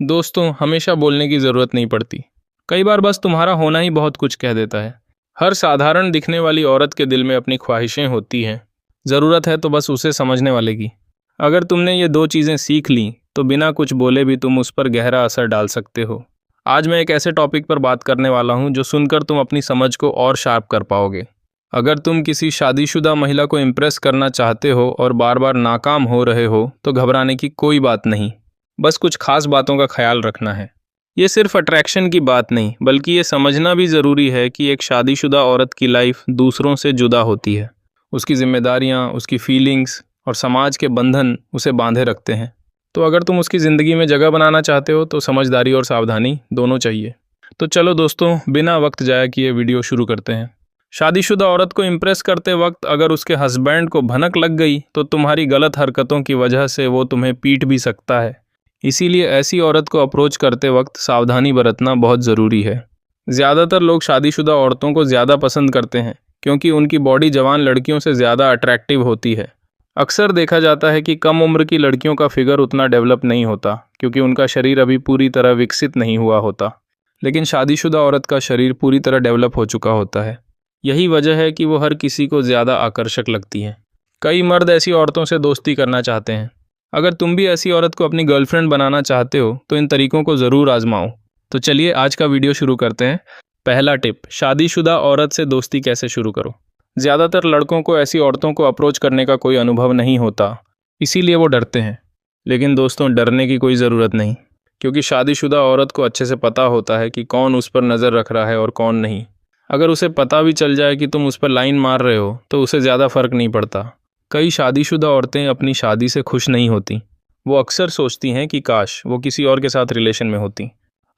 दोस्तों, हमेशा बोलने की ज़रूरत नहीं पड़ती। कई बार बस तुम्हारा होना ही बहुत कुछ कह देता है। हर साधारण दिखने वाली औरत के दिल में अपनी ख्वाहिशें होती हैं। ज़रूरत है तो बस उसे समझने वाले की। अगर तुमने ये दो चीज़ें सीख लीं तो बिना कुछ बोले भी तुम उस पर गहरा असर डाल सकते हो। आज मैं एक ऐसे टॉपिक पर बात करने वाला हूँ जो सुनकर तुम अपनी समझ को और शार्प कर पाओगे। अगर तुम किसी शादीशुदा महिला को इम्प्रेस करना चाहते हो और बार बार नाकाम हो रहे हो तो घबराने की कोई बात नहीं। बस कुछ खास बातों का ख्याल रखना है। ये सिर्फ अट्रैक्शन की बात नहीं, बल्कि ये समझना भी ज़रूरी है कि एक शादीशुदा औरत की लाइफ दूसरों से जुदा होती है। उसकी जिम्मेदारियाँ, उसकी फीलिंग्स और समाज के बंधन उसे बांधे रखते हैं। तो अगर तुम उसकी ज़िंदगी में जगह बनाना चाहते हो तो समझदारी और सावधानी दोनों चाहिए। तो चलो दोस्तों, बिना वक्त जाया किए वीडियो शुरू करते हैं। शादीशुदा औरत को इम्प्रेस करते वक्त अगर उसके हस्बैंड को भनक लग गई तो तुम्हारी गलत हरकतों की वजह से वो तुम्हें पीट भी सकता है। इसीलिए ऐसी औरत को अप्रोच करते वक्त सावधानी बरतना बहुत ज़रूरी है। ज़्यादातर लोग शादीशुदा औरतों को ज़्यादा पसंद करते हैं क्योंकि उनकी बॉडी जवान लड़कियों से ज़्यादा अट्रैक्टिव होती है। अक्सर देखा जाता है कि कम उम्र की लड़कियों का फिगर उतना डेवलप नहीं होता क्योंकि उनका शरीर अभी पूरी तरह विकसित नहीं हुआ होता। लेकिन शादीशुदा औरत का शरीर पूरी तरह डेवलप हो चुका होता है। यही वजह है कि वो हर किसी को ज़्यादा आकर्षक लगती हैं। कई मर्द ऐसी औरतों से दोस्ती करना चाहते हैं। अगर तुम भी ऐसी औरत को अपनी गर्लफ्रेंड बनाना चाहते हो तो इन तरीकों को ज़रूर आजमाओ। तो चलिए आज का वीडियो शुरू करते हैं। पहला टिप, शादीशुदा औरत से दोस्ती कैसे शुरू करो। ज़्यादातर लड़कों को ऐसी औरतों को अप्रोच करने का कोई अनुभव नहीं होता, इसीलिए वो डरते हैं। लेकिन दोस्तों, डरने की कोई ज़रूरत नहीं, क्योंकि शादीशुदा औरत को अच्छे से पता होता है कि कौन उस पर नज़र रख रहा है और कौन नहीं। अगर उसे पता भी चल जाए कि तुम उस पर लाइन मार रहे हो तो उसे ज़्यादा फ़र्क नहीं पड़ता। कई शादीशुदा औरतें अपनी शादी से खुश नहीं होती। वो अक्सर सोचती हैं कि काश वो किसी और के साथ रिलेशन में होती।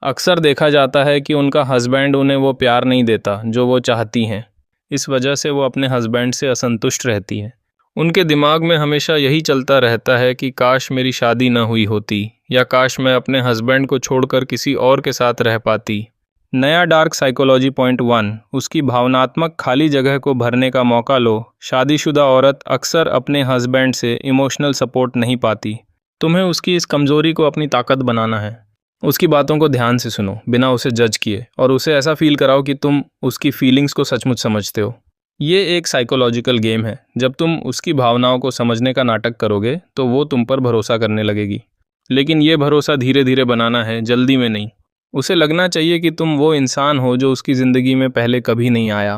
अक्सर देखा जाता है कि उनका हस्बैंड उन्हें वो प्यार नहीं देता जो वो चाहती हैं। इस वजह से वो अपने हस्बैंड से असंतुष्ट रहती हैं। उनके दिमाग में हमेशा यही चलता रहता है कि काश मेरी शादी न हुई होती, या काश मैं अपने हस्बैंड को छोड़कर किसी और के साथ रह पाती। नया डार्क साइकोलॉजी पॉइंट 1, उसकी भावनात्मक खाली जगह को भरने का मौका लो। शादीशुदा औरत अक्सर अपने हस्बैंड से इमोशनल सपोर्ट नहीं पाती। तुम्हें उसकी इस कमज़ोरी को अपनी ताकत बनाना है। उसकी बातों को ध्यान से सुनो, बिना उसे जज किए, और उसे ऐसा फील कराओ कि तुम उसकी फीलिंग्स को सचमुच समझते हो। ये एक साइकोलॉजिकल गेम है। जब तुम उसकी भावनाओं को समझने का नाटक करोगे तो वो तुम पर भरोसा करने लगेगी। लेकिन ये भरोसा धीरे धीरे बनाना है, जल्दी में नहीं। उसे लगना चाहिए कि तुम वो इंसान हो जो उसकी ज़िंदगी में पहले कभी नहीं आया।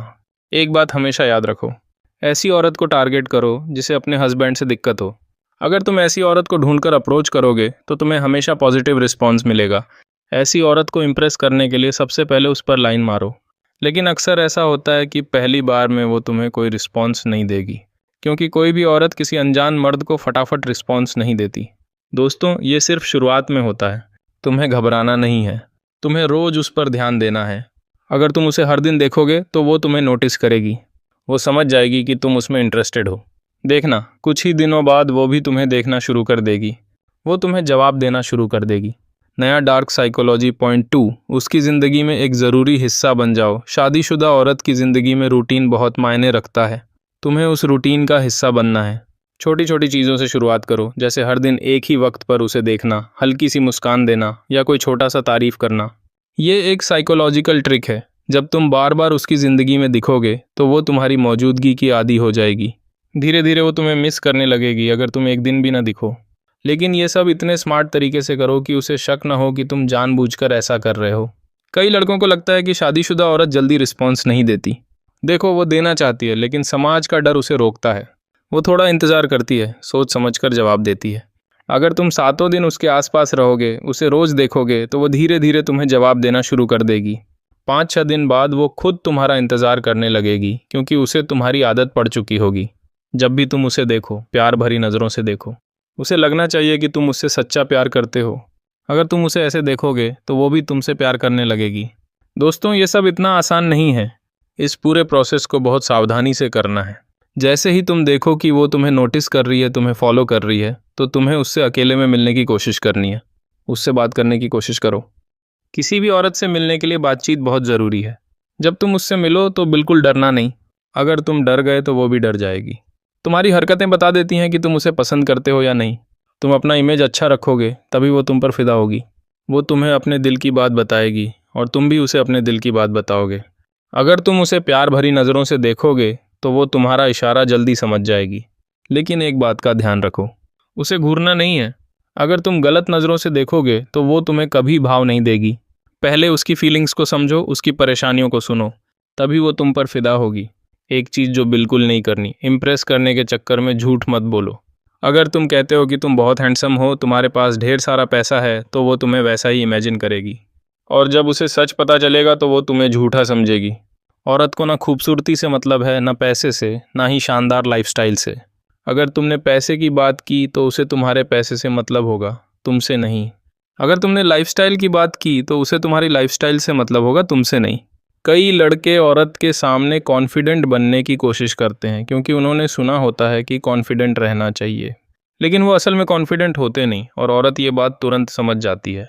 एक बात हमेशा याद रखो, ऐसी औरत को टारगेट करो जिसे अपने हस्बैंड से दिक्कत हो। अगर तुम ऐसी औरत को ढूंढकर अप्रोच करोगे तो तुम्हें हमेशा पॉजिटिव रिस्पॉन्स मिलेगा। ऐसी औरत को इम्प्रेस करने के लिए सबसे पहले उस पर लाइन मारो। लेकिन अक्सर ऐसा होता है कि पहली बार में वो तुम्हें कोई रिस्पॉन्स नहीं देगी, क्योंकि कोई भी औरत किसी अनजान मर्द को फटाफट रिस्पॉन्स नहीं देती। दोस्तों, ये सिर्फ शुरुआत में होता है। तुम्हें घबराना नहीं है, तुम्हें रोज़ उस पर ध्यान देना है। अगर तुम उसे हर दिन देखोगे तो वो तुम्हें नोटिस करेगी। वो समझ जाएगी कि तुम उसमें इंटरेस्टेड हो। देखना, कुछ ही दिनों बाद वो भी तुम्हें देखना शुरू कर देगी। वो तुम्हें जवाब देना शुरू कर देगी। नया डार्क साइकोलॉजी पॉइंट 2, उसकी ज़िंदगी में एक ज़रूरी हिस्सा बन जाओ। शादीशुदा औरत की ज़िंदगी में रूटीन बहुत मायने रखता है। तुम्हें उस रूटीन का हिस्सा बनना है। छोटी छोटी चीज़ों से शुरुआत करो, जैसे हर दिन एक ही वक्त पर उसे देखना, हल्की सी मुस्कान देना, या कोई छोटा सा तारीफ़ करना। ये एक साइकोलॉजिकल ट्रिक है। जब तुम बार बार उसकी ज़िंदगी में दिखोगे तो वो तुम्हारी मौजूदगी की आदी हो जाएगी। धीरे धीरे वो तुम्हें मिस करने लगेगी अगर तुम एक दिन भी ना दिखो। लेकिन ये सब इतने स्मार्ट तरीके से करो कि उसे शक न हो कि तुम जानबूझकर ऐसा कर रहे हो। कई लड़कों को लगता है कि शादीशुदा औरत जल्दी रिस्पॉन्स नहीं देती। देखो, वो देना चाहती है, लेकिन समाज का डर उसे रोकता है। वो थोड़ा इंतज़ार करती है, सोच समझकर जवाब देती है। अगर तुम सातों दिन उसके आसपास रहोगे, उसे रोज़ देखोगे, तो वो धीरे धीरे तुम्हें जवाब देना शुरू कर देगी। 5-6 दिन बाद वो खुद तुम्हारा इंतज़ार करने लगेगी, क्योंकि उसे तुम्हारी आदत पड़ चुकी होगी। जब भी तुम उसे देखो, प्यार भरी नज़रों से देखो। उसे लगना चाहिए कि तुम उससे सच्चा प्यार करते हो। अगर तुम उसे ऐसे देखोगे तो वो भी तुमसे प्यार करने लगेगी। दोस्तों, ये सब इतना आसान नहीं है। इस पूरे प्रोसेस को बहुत सावधानी से करना है। जैसे ही तुम देखो कि वो तुम्हें नोटिस कर रही है, तुम्हें फॉलो कर रही है, तो तुम्हें उससे अकेले में मिलने की कोशिश करनी है। उससे बात करने की कोशिश करो। किसी भी औरत से मिलने के लिए बातचीत बहुत ज़रूरी है। जब तुम उससे मिलो तो बिल्कुल डरना नहीं। अगर तुम डर गए तो वो भी डर जाएगी। तुम्हारी हरकतें बता देती हैं कि तुम उसे पसंद करते हो या नहीं। तुम अपना इमेज अच्छा रखोगे तभी वो तुम पर फिदा होगी। वो तुम्हें अपने दिल की बात बताएगी और तुम भी उसे अपने दिल की बात बताओगे। अगर तुम उसे प्यार भरी नज़रों से देखोगे तो वो तुम्हारा इशारा जल्दी समझ जाएगी। लेकिन एक बात का ध्यान रखो, उसे घूरना नहीं है। अगर तुम गलत नज़रों से देखोगे तो वो तुम्हें कभी भाव नहीं देगी। पहले उसकी फीलिंग्स को समझो, उसकी परेशानियों को सुनो, तभी वो तुम पर फिदा होगी। एक चीज़ जो बिल्कुल नहीं करनी, इम्प्रेस करने के चक्कर में झूठ मत बोलो। अगर तुम कहते हो कि तुम बहुत हैंडसम हो, तुम्हारे पास ढेर सारा पैसा है, तो वो तुम्हें वैसा ही इमेजिन करेगी। और जब उसे सच पता चलेगा तो वो तुम्हें झूठा समझेगी। औरत को ना खूबसूरती से मतलब है, ना पैसे से, ना ही शानदार लाइफस्टाइल से। अगर तुमने पैसे की बात की तो उसे तुम्हारे पैसे से मतलब होगा, तुमसे नहीं। अगर तुमने लाइफस्टाइल की बात की तो उसे तुम्हारी लाइफस्टाइल से मतलब होगा, तुमसे नहीं। कई लड़के औरत के सामने कॉन्फिडेंट बनने की कोशिश करते हैं क्योंकि उन्होंने सुना होता है कि कॉन्फिडेंट रहना चाहिए, लेकिन वो असल में कॉन्फिडेंट होते नहीं और औरत ये बात तुरंत समझ जाती है।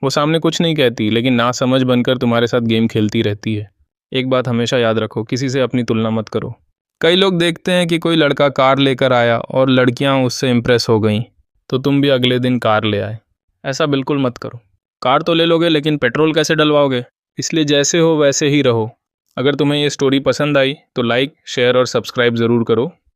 वो सामने कुछ नहीं कहती, लेकिन नासमझ बनकर तुम्हारे साथ गेम खेलती रहती है। एक बात हमेशा याद रखो, किसी से अपनी तुलना मत करो। कई लोग देखते हैं कि कोई लड़का कार लेकर आया और लड़कियां उससे इम्प्रेस हो गईं, तो तुम भी अगले दिन कार ले आए। ऐसा बिल्कुल मत करो। कार तो ले लोगे, लेकिन पेट्रोल कैसे डलवाओगे? इसलिए जैसे हो वैसे ही रहो। अगर तुम्हें ये स्टोरी पसंद आई तो लाइक, शेयर और सब्सक्राइब ज़रूर करो।